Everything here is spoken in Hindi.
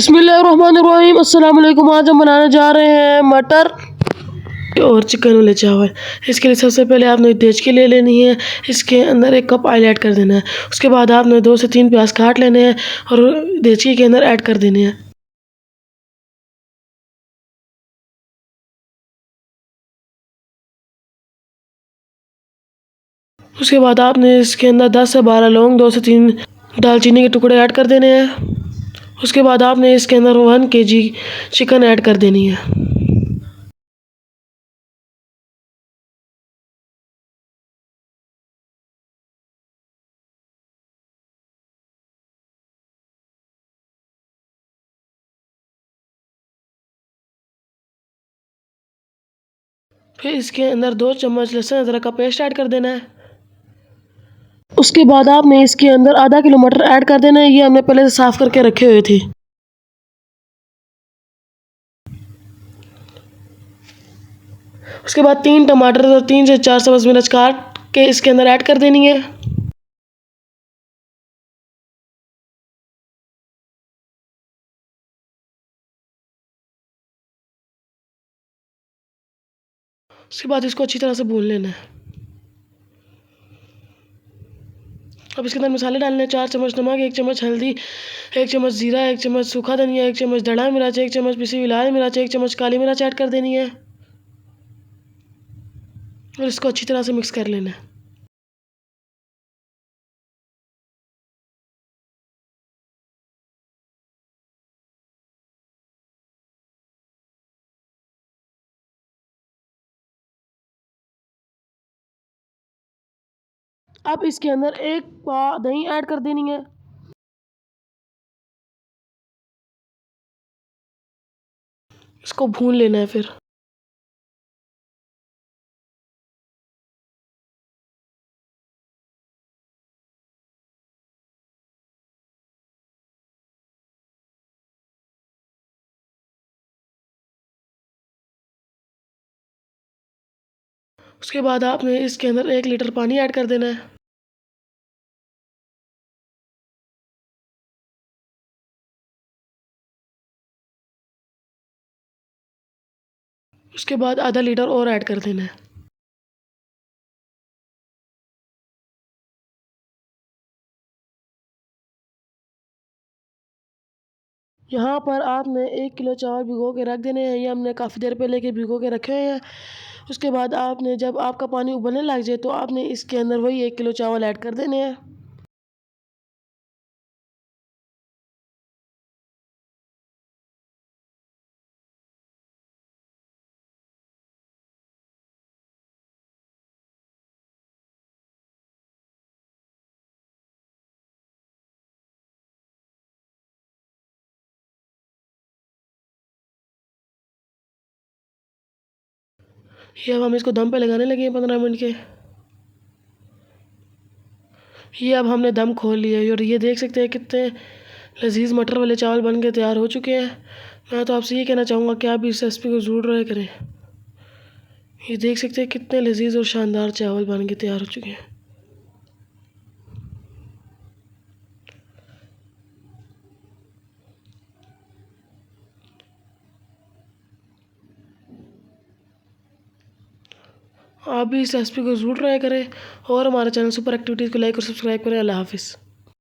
बिस्मिल्लाहिर्रहमानिर्रहीम। अस्सलाम वालेकुम। आज हम बनाने जा रहे हैं मटर और चिकन वाले चावल। इसके लिए सबसे पहले आपने देचकी ले लेनी है। इसके अंदर 1 कप ऑयल ऐड कर देना है। उसके बाद आपने 2 से 3 प्याज काट लेने हैं और देचकी के अंदर ऐड कर देने हैं। उसके बाद आपने इसके अंदर 10 से 12 लौंग, 2 से 3 दालचीनी के टुकड़े ऐड कर देने हैं। उसके बाद आपने इसके अंदर 1 kg चिकन ऐड कर देनी है। फिर इसके अंदर 2 चम्मच लहसुन अदरक का पेस्ट ऐड कर देना है। उसके बाद आपने इसके अंदर आधा किलो मटर ऐड कर देना है। ये हमने पहले से साफ़ करके रखे हुए थे। उसके बाद 3 टमाटर और 3 से 4 सब्ज़ मिर्च काट के इसके अंदर ऐड कर देनी है। उसके बाद इसको अच्छी तरह से भून लेना है। अब इसके अंदर मसाले डालने हैं। 4 चम्मच नमक, 1 चम्मच हल्दी, 1 चम्मच जीरा, 1 चम्मच सूखा धनिया, 1 चम्मच धड़ा मिर्च, 1 चम्मच पिसी हुई लाल मिर्च, 1 चम्मच काली मिर्च ऐड कर देनी है और इसको अच्छी तरह से मिक्स कर लेना है। अब इसके अंदर 1 पाव दही ऐड कर देनी है। इसको भून लेना है फिर। उसके बाद आपने इसके अंदर 1 लीटर पानी ऐड कर देना है। उसके बाद आधा लीटर और ऐड कर देना है। यहाँ पर आपने 1 किलो चावल भिगो के रख देने हैं। ये हमने काफ़ी देर पहले के भिगो के रखे हुए हैं। उसके बाद आपने जब आपका पानी उबलने लग जाए तो आपने इसके अंदर वही 1 किलो चावल ऐड कर देने हैं। ये अब हम इसको दम पे लगाने लगे हैं 15 मिनट के। ये अब हमने दम खोल लिया है और ये देख सकते हैं कितने लजीज मटर वाले चावल बन के तैयार हो चुके हैं। मैं तो आपसे ये कहना चाहूँगा कि आप इस रेसिपी को ज़रूर ट्राई करें। ये देख सकते हैं कितने लजीज और शानदार चावल बन के तैयार हो चुके हैं। आप भी इस रेसिपी को ज़रूर ट्राई करें और हमारे चैनल सुपर एक्टिविटीज़ को लाइक और सब्सक्राइब करें। अल्लाह हाफ़िज़।